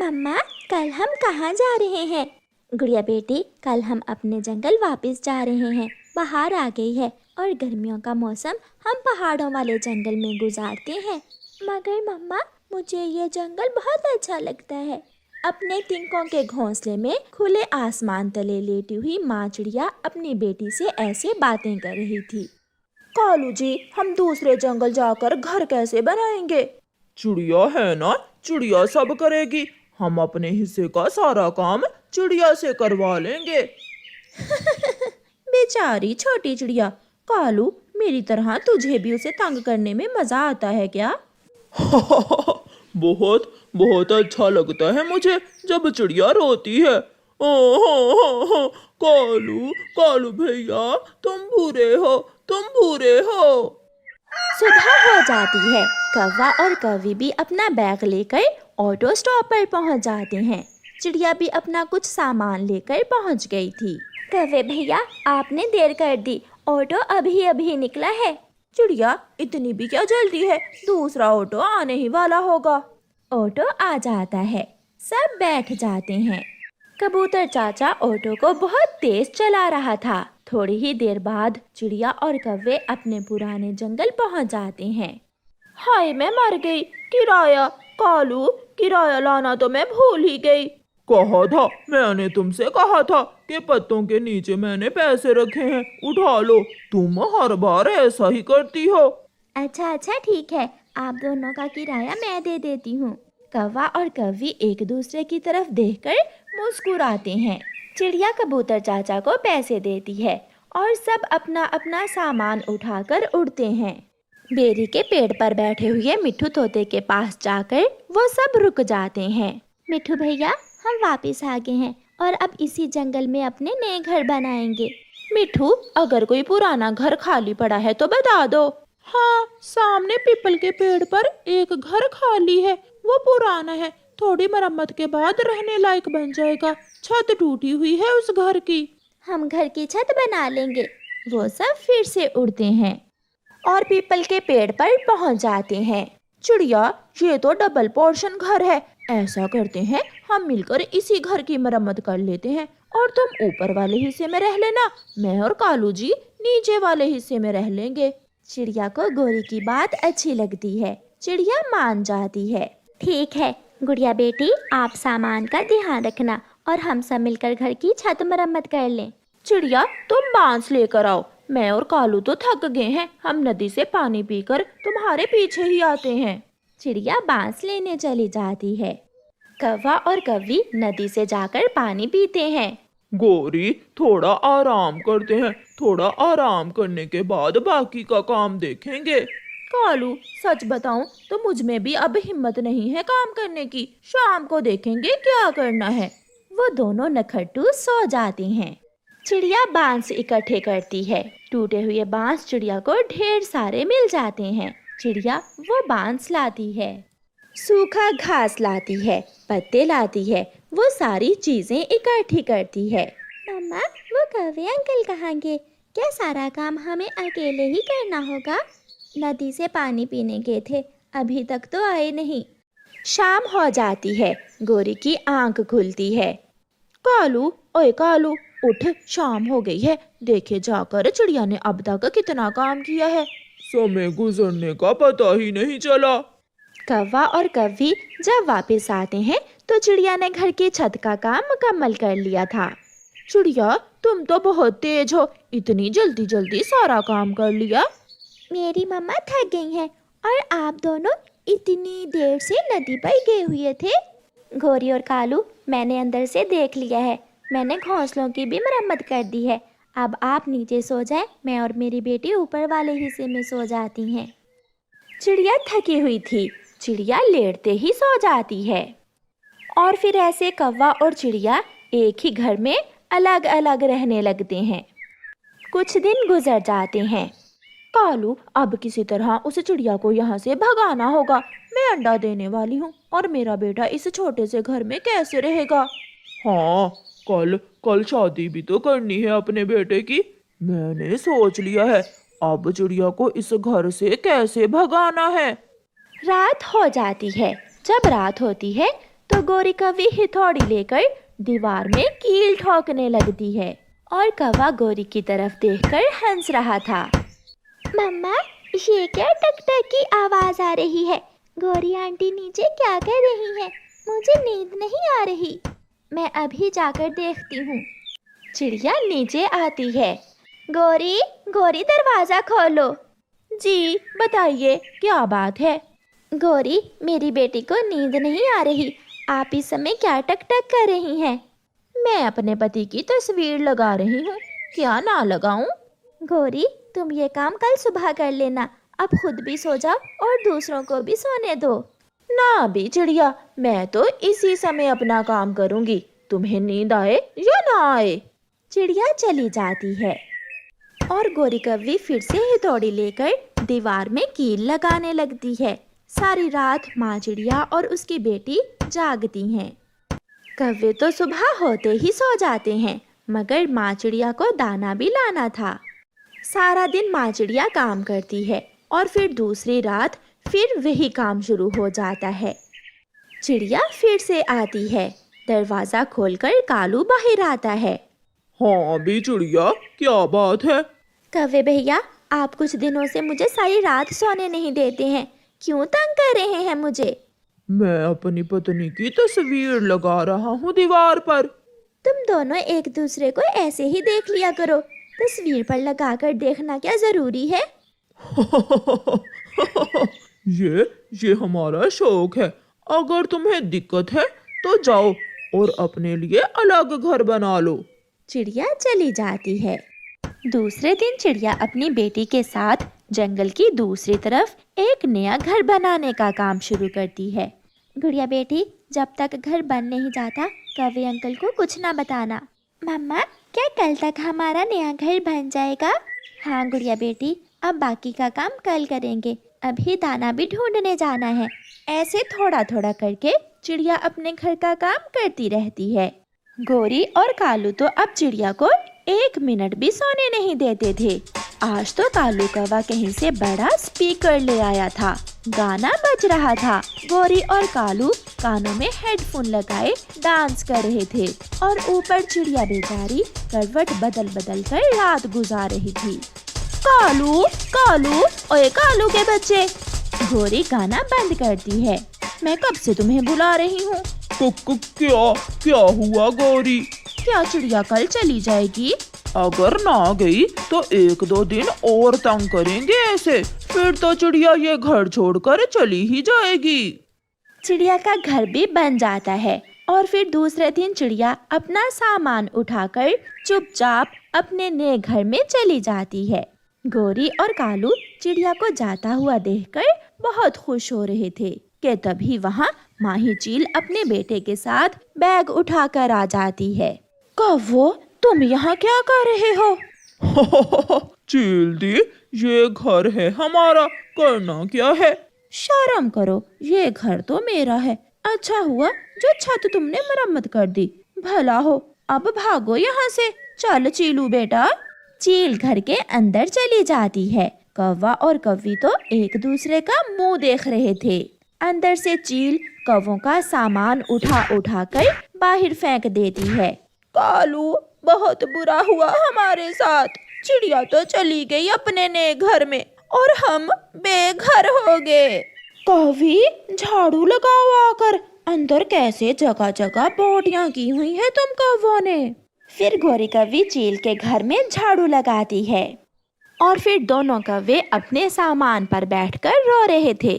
मम्मा, कल हम कहाँ जा रहे हैं? गुड़िया बेटी, कल हम अपने जंगल वापस जा रहे हैं। बाहर आ गई है और गर्मियों का मौसम हम पहाड़ों वाले जंगल में गुजारते हैं। मगर मम्मा, मुझे ये जंगल बहुत अच्छा लगता है। अपने तिनकों के घोंसले में खुले आसमान तले लेटी हुई माँ चिड़िया अपनी बेटी से ऐसे बातें कर रही थी। कालू जी, हम दूसरे जंगल जाकर घर कैसे बनाएंगे? चिड़िया है ना, चिड़िया सब करेगी। हम अपने हिस्से का सारा काम चिड़िया से करवा लेंगे। बेचारी छोटी चिड़िया। कालू, मेरी तरह तुझे भी उसे तंग करने में मजा आता है क्या? बहुत बहुत अच्छा लगता है मुझे जब चिड़िया रोती है। ओ कालू, कालू भैया, तुम बुरे हो, तुम बुरे हो। सुबह हो जाती है। कौवा और कौवी भी अपना बैग लेकर ऑटो स्टॉप पर पहुंच जाते हैं। चिड़िया भी अपना कुछ सामान लेकर पहुंच गई थी। कौवे भैया, आपने देर कर दी, ऑटो अभी अभी निकला है। चिड़िया, इतनी भी क्या जल्दी है, दूसरा ऑटो आने ही वाला होगा। ऑटो आ जाता है, सब बैठ जाते हैं। कबूतर चाचा ऑटो को बहुत तेज चला रहा था। थोड़ी ही देर बाद चिड़िया और कौवे अपने पुराने जंगल पहुंच जाते हैं। हाय, मैं मर गई। किराया, कालू, किराया लाना तो मैं भूल ही गई। कहा था, मैंने तुमसे कहा था कि पत्तों के नीचे मैंने पैसे रखे हैं, उठा लो। तुम हर बार ऐसा ही करती हो। अच्छा ठीक है, आप दोनों का किराया मैं दे देती हूँ। कौवा और कौवी एक दूसरे की तरफ देखकर मुस्कुराते हैं। चिड़िया कबूतर चाचा को पैसे देती है और सब अपना अपना सामान उठाकर उड़ते हैं। बेरी के पेड़ पर बैठे हुए मिट्ठू तोते के पास जाकर वो सब रुक जाते हैं। मिट्ठू भैया, हम वापस आ गए हैं और अब इसी जंगल में अपने नए घर बनाएंगे। मिट्ठू, अगर कोई पुराना घर खाली पड़ा है तो बता दो। हाँ, सामने पीपल के पेड़ पर एक घर खाली है, वो पुराना है, थोड़ी मरम्मत के बाद रहने लायक बन जाएगा। छत टूटी हुई है उस घर की। हम घर की छत बना लेंगे। वो सब फिर से उड़ते हैं और पीपल के पेड़ पर पहुंच जाते हैं। चिड़िया, ये तो डबल पोर्शन घर है। ऐसा करते हैं, हम मिलकर इसी घर की मरम्मत कर लेते हैं और तुम ऊपर वाले हिस्से में रह लेना, मैं और कालू जी नीचे वाले हिस्से में रह लेंगे। चिड़िया को गोरी की बात अच्छी लगती है। चिड़िया मान जाती है। ठीक है गुड़िया बेटी, आप सामान का ध्यान रखना और हम सब मिलकर घर की छत मरम्मत कर लें। चिड़िया, तुम बांस लेकर आओ, मैं और कालू तो थक गए हैं, हम नदी से पानी पीकर तुम्हारे पीछे ही आते हैं। चिड़िया बांस लेने चली जाती है। कौवा और कौवी नदी से जाकर पानी पीते हैं। गोरी, थोड़ा आराम करते हैं, थोड़ा आराम करने के बाद बाकी का काम देखेंगे। कालू, सच बताऊं तो मुझ में भी अब हिम्मत नहीं है काम करने की। शाम को देखेंगे क्या करना है। वो दोनों नखट्टू सो जाते हैं। चिड़िया बांस इकट्ठे करती है। टूटे हुए बांस चिड़िया को ढेर सारे मिल जाते हैं। चिड़िया वो बांस लाती है, सूखा घास लाती है, पत्ते लाती है, वो सारी चीजें इकट्ठी करती है। मम्मा, वो कौवे अंकल कहाँ गए? क्या सारा काम हमें अकेले ही करना होगा? नदी से पानी पीने गए थे, अभी तक तो आए नहीं। शाम हो जाती है। गोरी की आंख खुलती है। कालू, ओए कालू, उठ, शाम हो गई है। देखे जाकर चिड़िया ने अब तक कितना काम किया है। समय गुजरने का पता ही नहीं चला। कौवा और कौवी जब वापस आते हैं तो चिड़िया ने घर की छत का काम मुकम्मल कर लिया था। चिड़िया, तुम तो बहुत तेज हो, इतनी जल्दी जल्दी सारा काम कर लिया। मेरी मम्मा थक गई हैं और आप दोनों इतनी देर से नदी पर गए हुए थे। गोरी और कालू, मैंने अंदर से देख लिया है, मैंने घोंसलों की भी मरम्मत कर दी है। अब आप नीचे सो जाएं, मैं और मेरी बेटी ऊपर वाले हिस्से में सो जाती हैं। चिड़िया थकी हुई थी, चिड़िया लेटते ही सो जाती है। और फिर ऐसे कौवा और चिड़िया एक ही घर में अलग अलग रहने लगते हैं। कुछ दिन गुजर जाते हैं। कालू, अब किसी तरह उस चिड़िया को यहाँ से भगाना होगा। मैं अंडा देने वाली हूँ और मेरा बेटा इस छोटे से घर में कैसे रहेगा? हाँ, कल शादी भी तो करनी है अपने बेटे की। मैंने सोच लिया है, अब चिड़िया को इस घर से कैसे भगाना है। रात हो जाती है। जब रात होती है तो गोरी कौवी हथौड़ी लेकर दीवार में कील ठोकने लगती है और कौवा गोरी की तरफ देखकर हंस रहा था। मम्मा, ये क्या टक टक की आवाज आ रही है? गोरी आंटी नीचे क्या कर रही है? मुझे नींद नहीं आ रही। मैं अभी जाकर देखती हूँ। चिड़िया नीचे आती है। गोरी, गोरी दरवाजा खोलो। जी बताइए, क्या बात है? गोरी, मेरी बेटी को नींद नहीं आ रही। आप इस समय क्या टक टक कर रही हैं? मैं अपने पति की तस्वीर लगा रही हूँ, क्या ना लगाऊं? गोरी, तुम ये काम कल सुबह कर लेना। अब खुद भी सो जाओ और दूसरों को भी सोने दो। ना भी चिड़िया, मैं तो इसी समय अपना काम करूंगी, तुम्हें नींद आए या ना आए। चिड़िया चली जाती है और गोरी कौवी फिर से हथौड़ी लेकर दीवार में कील लगाने लगती है। सारी रात माँ चिड़िया और उसकी बेटी जागती हैं। कौवे तो सुबह होते ही सो जाते हैं, मगर माँ चिड़िया को दाना भी लाना था। सारा दिन माँ चिड़िया काम करती है और फिर दूसरी रात फिर वही काम शुरू हो जाता है। चिड़िया फिर से आती है। दरवाजा खोलकर कालू बाहर आता है। हाँ भी चिड़िया, क्या बात है? कौवे भैया, आप कुछ दिनों से मुझे सारी रात सोने नहीं देते हैं। क्यों तंग कर रहे हैं मुझे? मैं अपनी पत्नी की तस्वीर लगा रहा हूँ दीवार पर। तुम दोनों एक दूसरे को ऐसे ही देख लिया करो। तस्वीर पर लगाकर देखना क्या जरूरी है? ये हमारा शौक है। अगर तुम्हें दिक्कत है तो जाओ और अपने लिए अलग घर बना लो। चिड़िया चली जाती है। दूसरे दिन चिड़िया अपनी बेटी के साथ जंगल की दूसरी तरफ एक नया घर बनाने का काम शुरू करती है। गुड़िया बेटी, जब तक घर बन नहीं जाता कौवे अंकल को कुछ ना बताना। मम्मा, क्या कल तक हमारा नया घर बन जाएगा? हाँ गुड़िया बेटी, अब बाकी का काम कल करेंगे। अभी दाना भी ढूंढने जाना है। ऐसे थोड़ा थोड़ा करके चिड़िया अपने घर का काम करती रहती है। गोरी और कालू तो अब चिड़िया को 1 मिनट भी सोने नहीं देते थे। आज तो कालू कौवा कहीं से बड़ा स्पीकर ले आया था। गाना बज रहा था। गोरी और कालू कानों में हेडफोन लगाए डांस कर रहे थे और ऊपर चिड़िया बेचारी करवट बदल बदल कर रात गुजार रही थी। कालू, कालू, ओए कालू के बच्चे। गोरी गाना बंद करती है। मैं कब से तुम्हें बुला रही हूँ। क्या हुआ गोरी? क्या चिड़िया कल चली जाएगी? अगर ना गई तो 1-2 दिन और तंग करेंगे ऐसे, फिर तो चिड़िया ये घर छोड़कर चली ही जाएगी। चिड़िया का घर भी बन जाता है और फिर दूसरे दिन चिड़िया अपना सामान उठाकर चुपचाप अपने नए घर में चली जाती है। गोरी और कालू चिड़िया को जाता हुआ देखकर बहुत खुश हो रहे थे कि तभी वहाँ माही चील अपने बेटे के साथ बैग उठाकर आ जाती है। कौवो, तुम यहाँ क्या कर रहे हो? चील दी, ये घर है हमारा, करना क्या है? शर्म करो, ये घर तो मेरा है। अच्छा हुआ जो छत तुमने मरम्मत कर दी। भला हो, अब भागो यहाँ से। चल चीलू बेटा। चील घर के अंदर चली जाती है। कौवा और कौवी तो एक दूसरे का मुंह देख रहे थे। अंदर से चील कौवों का सामान उठा उठा कर बाहर फेंक देती है। कालू, बहुत बुरा हुआ हमारे साथ। चिड़िया तो चली गई अपने नए घर में और हम बेघर हो गए। कौवी, झाड़ू लगाओ आकर। अंदर कैसे जगह जगह पोटियां की हुई है तुम कौवों ने। फिर गोरी कौवी चील के घर में झाड़ू लगाती है और फिर दोनों कौवे अपने सामान पर बैठकर रो रहे थे।